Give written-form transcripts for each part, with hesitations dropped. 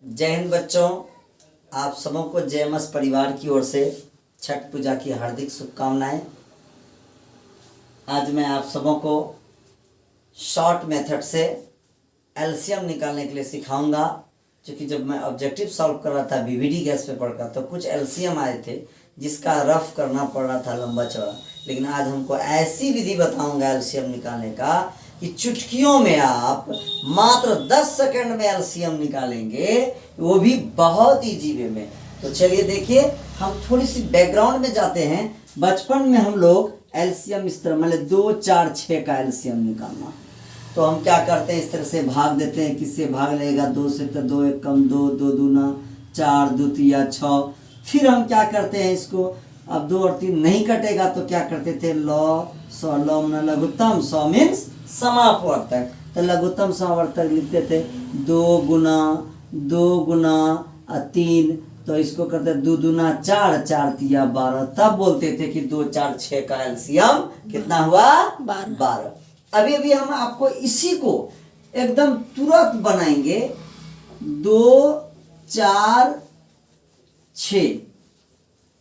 जय हिंद बच्चों, आप सबों को जेएमएस परिवार की ओर से छठ पूजा की हार्दिक शुभकामनाएं। आज मैं आप सबों को शॉर्ट मेथड से एलसीएम निकालने के लिए सिखाऊंगा। क्योंकि जब मैं ऑब्जेक्टिव सॉल्व कर रहा था बीवीडी गैस पेपर का तो कुछ एलसीएम आए थे जिसका रफ करना पड़ रहा था लंबा चौड़ा, लेकिन आज हमको ऐसी विधि बताऊंगा एलसीएम निकालने का कि चुटकियों में आप मात्र 10 सेकंड में एलसीएम निकालेंगे, वो भी बहुत इजी वे में। तो चलिए देखिए, हम थोड़ी सी बैकग्राउंड में जाते हैं। बचपन में हम लोग एलसीएम इस तरह मतलब 2, 4, 6 का एलसीएम निकालना, तो हम क्या करते हैं, इस तरह से भाग देते हैं। किससे भाग लगेगा? 2 से, तो 2 एक कम 2, 2 दूना 4, 2 तिया 6। फिर हम क्या करते हैं इसको, अब 2 और 3 नहीं कटेगा तो क्या करते थे, लॉ सौ, लॉ मना लघुत्तम, सौ मीन्स समापवर्तक, तो लघुत्तम समावर्तक लिखते थे। 2 गुना 3, तो इसको करते 2 दूना 4, 4 तिया 12। तब बोलते थे कि 2, 4, 6 का एलसीएम कितना हुआ? 12। अभी हम आपको इसी को एकदम तुरंत बनाएंगे। 2, 4, 6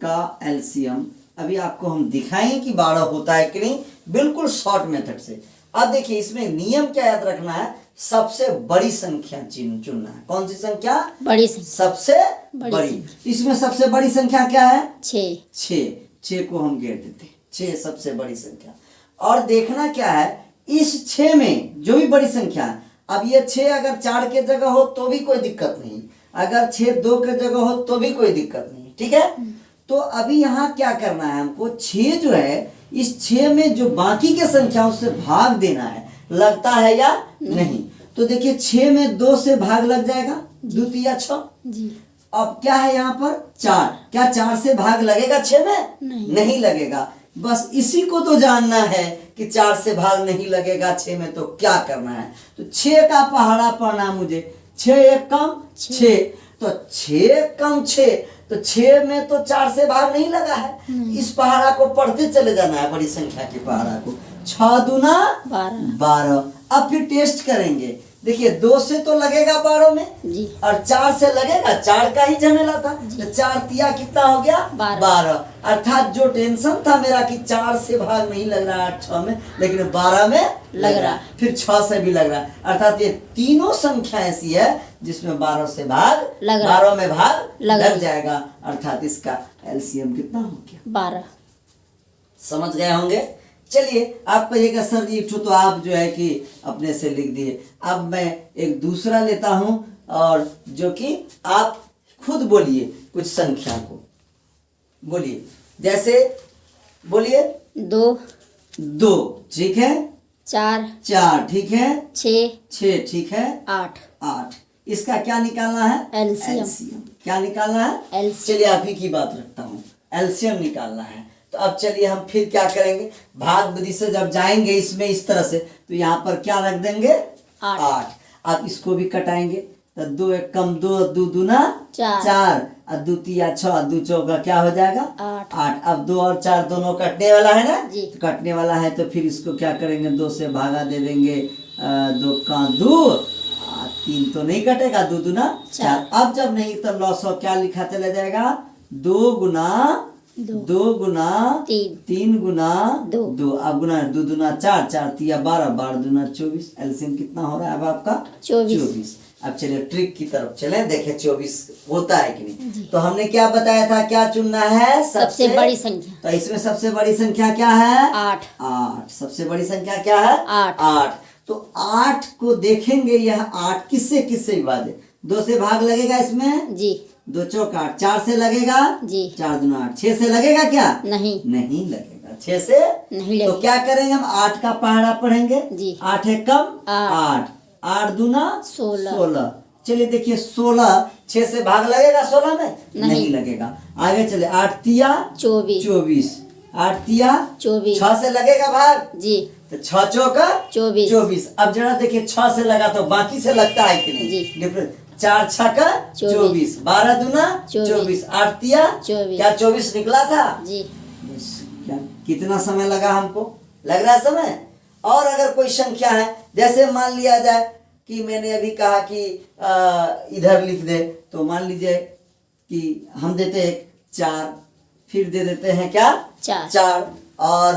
का एलसीएम अभी आपको हम दिखाएं कि 12 होता है कि नहीं, बिल्कुल शॉर्ट मेथड से। अब देखिए, इसमें नियम क्या याद रखना है, सबसे बड़ी संख्या चुनना है। कौन सी संख्या? बड़ी संख्या, सबसे बड़ी। इसमें सबसे बड़ी संख्या क्या है? 6 को हम गिर देते हैं। 6 सबसे बड़ी संख्या। और देखना क्या है, इस 6 में जो भी बड़ी संख्या है, अब ये 6 अगर 4 के जगह हो तो भी कोई दिक्कत नहीं, अगर 6 2 के जगह हो तो भी कोई दिक्कत नहीं, ठीक है। तो अभी यहाँ क्या करना है हमको, 6 जो है, इस 6 में जो बाकी के संख्याओं से भाग देना है। लगता है या नहीं? तो देखिए, 6 में 2 से भाग लग जाएगा, 2 तिया 6 जी। अब क्या है यहाँ पर 4, क्या 4 से भाग लगेगा 6 में? नहीं लगेगा। बस इसी को तो जानना है कि 4 से भाग नहीं लगेगा 6 में, तो क्या करना है। तो 6 का पहाड़ा पढ़ना मुझे। 6 एक कम 6, तो 6 कम 6, तो 6 में तो 4 से भाग नहीं लगा है। इस पहाड़ा को पढ़ते चले जाना है, बड़ी संख्या के पहाड़ा को। 6 दूना 12। अब फिर टेस्ट करेंगे। देखिए, 2 से तो लगेगा 12 में जी, और 4 से लगेगा, 4 का ही झमेला था। तो 4 तिया कितना हो गया? 12। अर्थात जो टेंशन था मेरा कि 4 से भाग नहीं लग रहा है 6 में, लेकिन 12 में लग रहा है, फिर 6 से भी लग रहा है। अर्थात ये तीनों संख्या ऐसी है जिसमें 12 से भाग 12 में भाग लग जाएगा। अर्थात इसका एलसीएम कितना हो गया? 12। समझ गए होंगे। चलिए, आप कहिएगा सर जी तो आप जो है कि अपने से लिख दिए। अब मैं एक दूसरा लेता हूं, और जो कि आप खुद बोलिए कुछ संख्या को, बोलिए। जैसे बोलिए 2 ठीक है, 4 ठीक है, 6 ठीक है, 8। इसका क्या निकालना है? एलसीएम। क्या निकालना है? चलिए, आप ही की बात रखता हूँ, एलसीएम निकालना है। तो अब चलिए हम फिर क्या करेंगे, भाग विधि से जब जाएंगे इसमें इस तरह से, तो यहाँ पर क्या रख देंगे? 8। अब इसको भी कटाएंगे, तो 2 एक कम 2, 2 दूना 4, और 2 तिया 6, 2 चौका क्या हो जाएगा? 8। अब 2 और 4 दोनों कटने वाला है ना जी, तो कटने वाला है, तो फिर इसको क्या करेंगे, 2 से भागा दे देंगे। 2 का 2, 3 तो नहीं कटेगा, 2 दूना 4। अब जब नहीं तो लॉसो क्या लिखा चला जाएगा, 2 गुना 3 गुना 2। अब गुना 2 दूना 4, 4 तिया 12, 12 दूना 24। एलसीएम कितना हो रहा है अब आपका? 24। अब चलिए ट्रिक की तरफ चलें, देखें 24 होता है कि नहीं। तो हमने क्या बताया था, क्या चुनना है? सबसे बड़ी संख्या। तो इसमें सबसे बड़ी संख्या क्या है? 8। सबसे बड़ी संख्या क्या है? 8। तो 8 को देखेंगे, यह 8 किससे विभाजित? 2 से भाग लगेगा इसमें जी, 2 चौका 8, 4 से लगेगा जी, 4 दूना 8। 6 से लगेगा क्या? नहीं लगेगा, 6 से नहीं लगेगा। तो क्या करेंगे, हम 8 का पहाड़ा पढ़ेंगे जी। 8 एक कम 8, 8 दूना 16। चलिए देखिए, 16 6 से भाग लगेगा 16 में? नहीं लगेगा। आगे चले, 8 तिया 24, 8 तिया 24। 6 से लगेगा भाग जी, तो 6 चौका 24। अब जरा देखिए, 6 से लगा तो बाकी से लगता है कि नहीं? 4 छक्का 24, 12 दूना 24, 8 तिया 24। क्या 24 निकला था जी? क्या कितना समय लगा हमको? लग रहा है समय। और अगर कोई संख्या है, जैसे मान लिया जाए कि मैंने अभी कहा कि इधर लिख दे, तो मान लीजिए कि हम देते हैं 4, फिर दे देते हैं क्या 4 और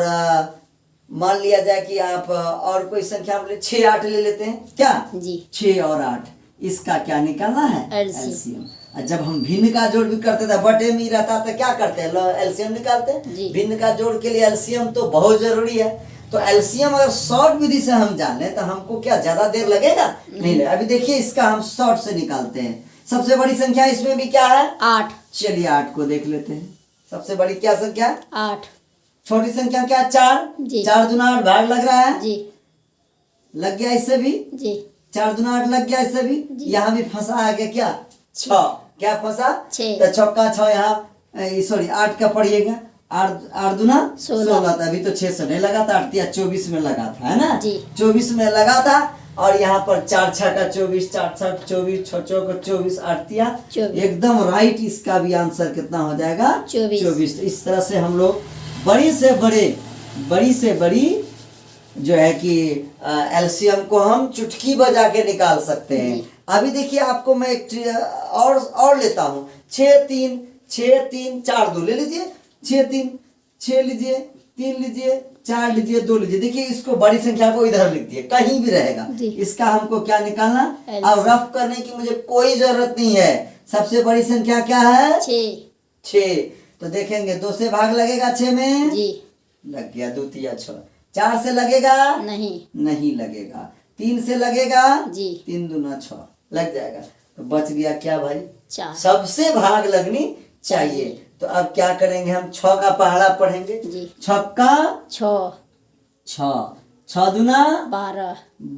मान लिया जाए कि आप और कोई संख्या बोले 6 8 ले लेते हैं क्या जी 6 और 8, इसका क्या निकालना है एलसीएम। जब हम भिन्न का जोड़ भी करते थे, बटे में रहता था, क्या करते हैं एलसीएम निकालते हैं। भिन्न का जोड़ के लिए एलसीएम तो बहुत जरूरी है। तो एलसीएम अगर शॉर्ट विधि से हम जान लें तो हमको क्या ज्यादा देर लगेगा नहीं लगेगा। अभी देखिए इसका हम शॉर्ट से निकालते हैं। सबसे बड़ी संख्या इसमें भी क्या है 8। चलिए 8 को देख लेते हैं। सबसे बड़ी क्या संख्या 8। छोटी संख्या क्या 4। 4 दूना 8 भाग लग रहा है जी, लग गया इससे भी जी। 4 दूना 8 लग गया इससे भी। यहाँ भी फंसा आ गया क्या 6, क्या फंसा 6। तो चौका 6 यहाँ सॉरी 8 का पढ़िएगा 8 दूना 16 था। अभी तो 6 से नहीं लगा था, 8 या 24 में लगा था, है ना 24 में लगा था। और यहाँ पर 4 6 का 24, 4 7 24, 6 चौका 24, 8 तिया एकदम राइट। इसका भी आंसर कितना हो जाएगा 24। तो इस तरह से हम लोग बड़ी से बड़ी जो है कि एलसीएम को हम चुटकी बजा के निकाल सकते हैं। अभी देखिए आपको मैं एक और लेता हूँ। 6 3 4 2 ले लीजिए। 6 3 6 लीजिए, 3 लीजिए, 4 लीजिए, 2 लीजिए। देखिए इसको बड़ी संख्या को इधर लिख दिए, कहीं भी रहेगा। इसका हमको क्या निकालना, अब रफ करने की मुझे कोई जरूरत नहीं है। सबसे बड़ी संख्या क्या है 6। तो देखेंगे 2 से भाग लगेगा 6 में जी, लग गया 2 तिया 6। 4 से लगेगा नहीं लगेगा। 3 से लगेगा जी, 3 दूना 6 लग जाएगा। तो बच गया क्या भाई 4। सबसे भाग लगनी चाहिए। तो अब क्या करेंगे हम 6 का पहाड़ा पढ़ेंगे। 6 का 6 दूना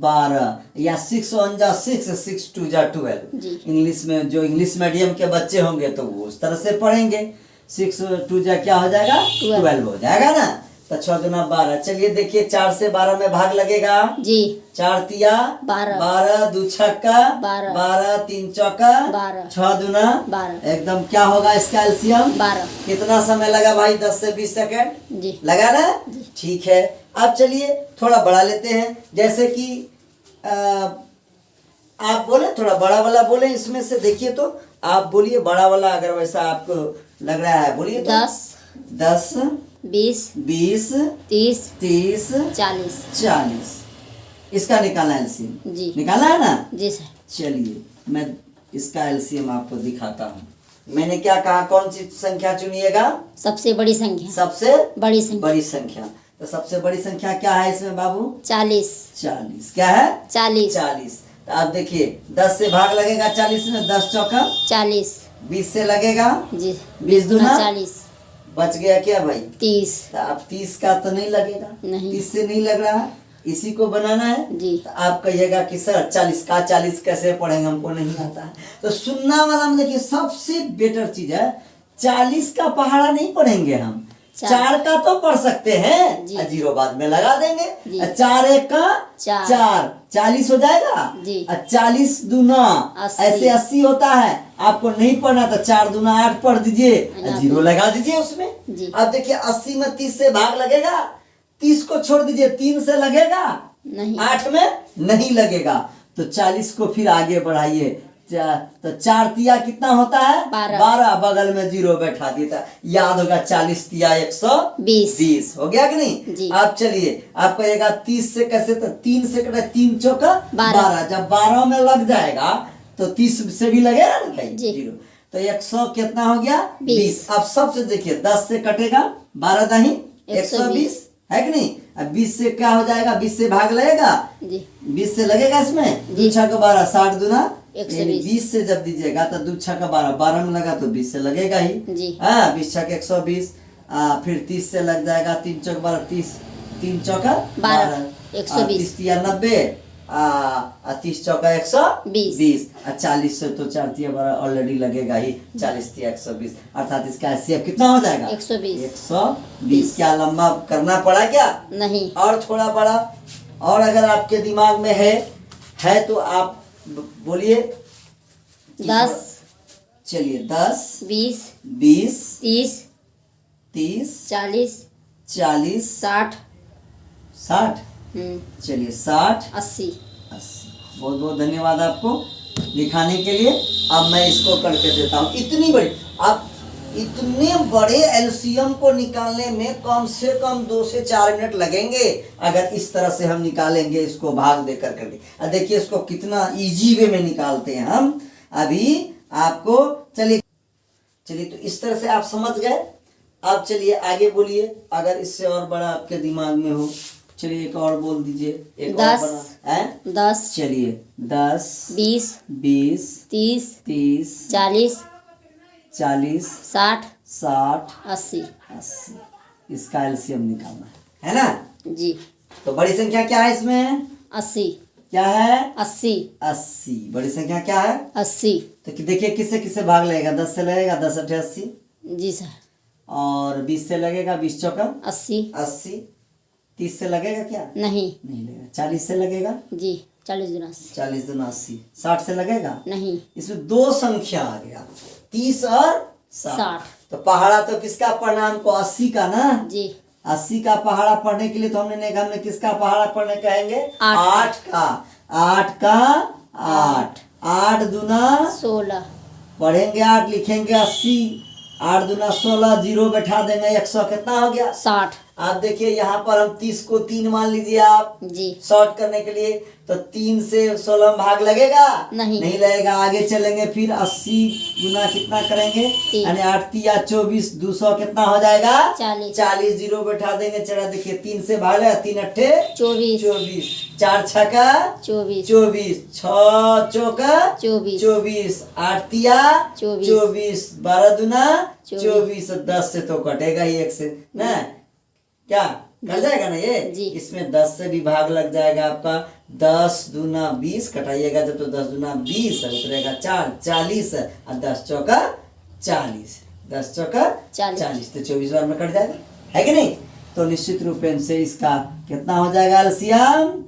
12 या 6 1 जा 6 6 2 जा 12। इंग्लिश में जो इंग्लिश मीडियम के बच्चे होंगे तो वो उस तरह से पढ़ेंगे। 6 2 जा क्या हो जाएगा 12 हो जाएगा ना। तो 6 दूना 12। चलिए देखिए 4 से 12 में भाग लगेगा जी। 4 तिया 12 2 छक्का 12 3 चौका 6 दूना 12। एकदम क्या होगा इसका एलसीएम 12। कितना समय लगा भाई 10 से 20 सेकंड जी लगा ना। ठीक है, अब चलिए थोड़ा बड़ा लेते हैं। जैसे कि आप बोले थोड़ा बड़ा वाला बोले इसमें से। देखिए तो आप बोलिए बड़ा वाला, अगर वैसा आपको लग रहा है बोलिए तो। 10 20 30 40। इसका निकालना एलसीएम जी, निकालना है ना जी सर। चलिए मैं इसका एलसीएम आपको दिखाता हूँ। मैंने क्या कहा, कौन सी संख्या चुनिएगा सबसे बड़ी संख्या। सबसे बड़ी संख्या। तो सबसे बड़ी संख्या क्या है इसमें बाबू 40। क्या है 40। तो आप देखिए 10 से भाग लगेगा 40 में। 10 चौका 40। 20 से लगेगा जी, 20 दूना 40। बच गया क्या भाई 30। तो आप 30 का तो नहीं लगेगा, 30 से नहीं लग रहा, इसी को बनाना है जी। तो आप कहिएगा कि सर 40 का 40 कैसे पढ़ेंगे, हमको नहीं आता है। तो सुनना वाला में देखिए सबसे बेटर चीज है 40 का पहाड़ा नहीं पढ़ेंगे हम, 4 का तो पढ़ सकते हैं, 0 बाद में लगा देंगे। 4 1 का 4 40 हो जाएगा। 40 दूना ऐसे 80 होता है। आपको नहीं पढ़ना तो 4 दूना 8 पढ़ दीजिए, 0 लगा दीजिए उसमें। अब देखिए 80 में 30 से भाग लगेगा, 30 को छोड़ दीजिए, 3 से लगेगा नहीं, 8 में नहीं लगेगा। तो 40 को फिर आगे बढ़ाइए। तो 4 तिया कितना होता है 12। बगल में 0 बैठा देता, याद होगा 40 तिया 120 हो गया कि नहीं। आप चलिए आप कहिएगा 30 से कैसे, तो 3 से कटे 3 चौका 12। जब 12 में लग जाएगा तो 30 से भी लगेगा ना भाई 0। तो 100 कितना हो गया 20। अब सबसे देखिए 10 से कटेगा 12 दही 120 है कि नहीं। अब 20 से क्या हो जाएगा, 20 से भाग लगेगा 20 से लगेगा इसमें 2 6 का 12 60 दूना 20 से जब दीजिएगा तो 2 6 का 12 में लगा तो 20 से लगेगा ही। हाँ 20 6 120। फिर 30 से लग जाएगा 3 चौक 12 30 3 चौका 12 120 90 30 चौका 120। 40 से तो 4 तिया 12 ऑलरेडी लगेगा ही, 40 तिया 120। अर्थात इसका एलसीएम कितना हो जाएगा 120। क्या लंबा करना पड़ा क्या नहीं, और थोड़ा बड़ा। और अगर आपके दिमाग में है तो आप बोलिए 10। चलिए 10 20 30 40 60 चलिए 60 80 बहुत बहुत धन्यवाद आपको दिखाने के लिए। अब मैं इसको करके देता हूँ। इतनी बड़ी, आप इतने बड़े एलसीएम को निकालने में कम से कम 2 से 4 मिनट लगेंगे अगर इस तरह से हम निकालेंगे इसको भाग दे कर करके। देखिए इसको कितना इजी वे में निकालते हैं हम अभी आपको। चलिए तो इस तरह से आप समझ गए। अब चलिए आगे बोलिए, अगर इससे और बड़ा आपके दिमाग में हो। चलिए एक और बोल दीजिए, एक 10, और बड़ा है 10, चलिए 10, 20, 20, 30, 30, 40, 40, 60, 60, 80। 80। इसका एलसीएम निकालना है ना। जी। तो बड़ी संख्या क्या है इसमें? 80। क्या है? 80। 80। बड़ी संख्या क्या है? 80। तो देखिए किससे किससे भाग लगेगा? 10 से लगेगा, 10 8 80। जी सर। और 20 से लगेगा, 20 चौका 80। 80। 30 से लगेगा क्या? नहीं। नहीं लगेगा। 40 से लगेगा? जी 40 दूना 80। 40 दूना 80। 60 से लगेगा? नहीं। इसमें 2 संख्या आ गया, 30 और 60। 60। तो पहाड़ा तो किसका पढ़ना हमको? 80 का ना। जी। 80 का पहाड़ा पढ़ने के लिए तो हमने किसका पहाड़ा पढ़ने कहेंगे? 8 का। 8 का 8। 8 दूना 16। पढ़ेंगे 8, लिखेंगे 80। 8 दूना 16, 0 बैठा देंगे, 100 कितना हो गया? 60। आप देखिए यहाँ पर हम 30 को 3 मान लीजिए आप जी। शॉर्ट करने के लिए। तो 3 से 16 में भाग लगेगा? नहीं लगेगा। आगे चलेंगे फिर 80 गुना कितना करेंगे? यानी 8 तिया 24, 200 कितना हो जाएगा? 40। 40, 0 बैठा देंगे। चला देखिए 3 से भाग लगा, 3 अट्ठे 24। 4 छक्का 24। 6 चौका 24। 8 तिया 24। 12 दूना 24। 10 से तो कटेगा ही 1 से ना, क्या कट जाएगा ना ये? जी। इसमें 10 से भी भाग लग जाएगा आपका। 10 दूना 20 कटाइएगा जब, तो 10 दूना 20 उतरेगा 4, 40 और 10 चौका 40। 10 चौका 40 तो 24 बार में कट जाएगा, है कि नहीं? तो निश्चित रूप से इसका कितना हो जाएगा एलसीएम?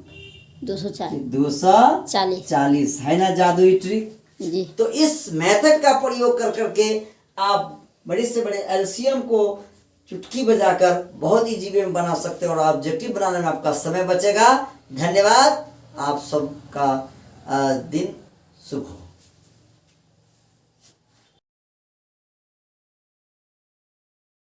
240 है ना, जादुई ट्रिक। जी। तो इस मेथड का प्रयोग कर करके आप बड़े से बड़े एलसीएम को चुटकी बजाकर बहुत इजी वे में बना सकते हैं और ऑब्जेक्टिव बनाने में आपका समय बचेगा। धन्यवाद। आप सबका दिन शुभ हो।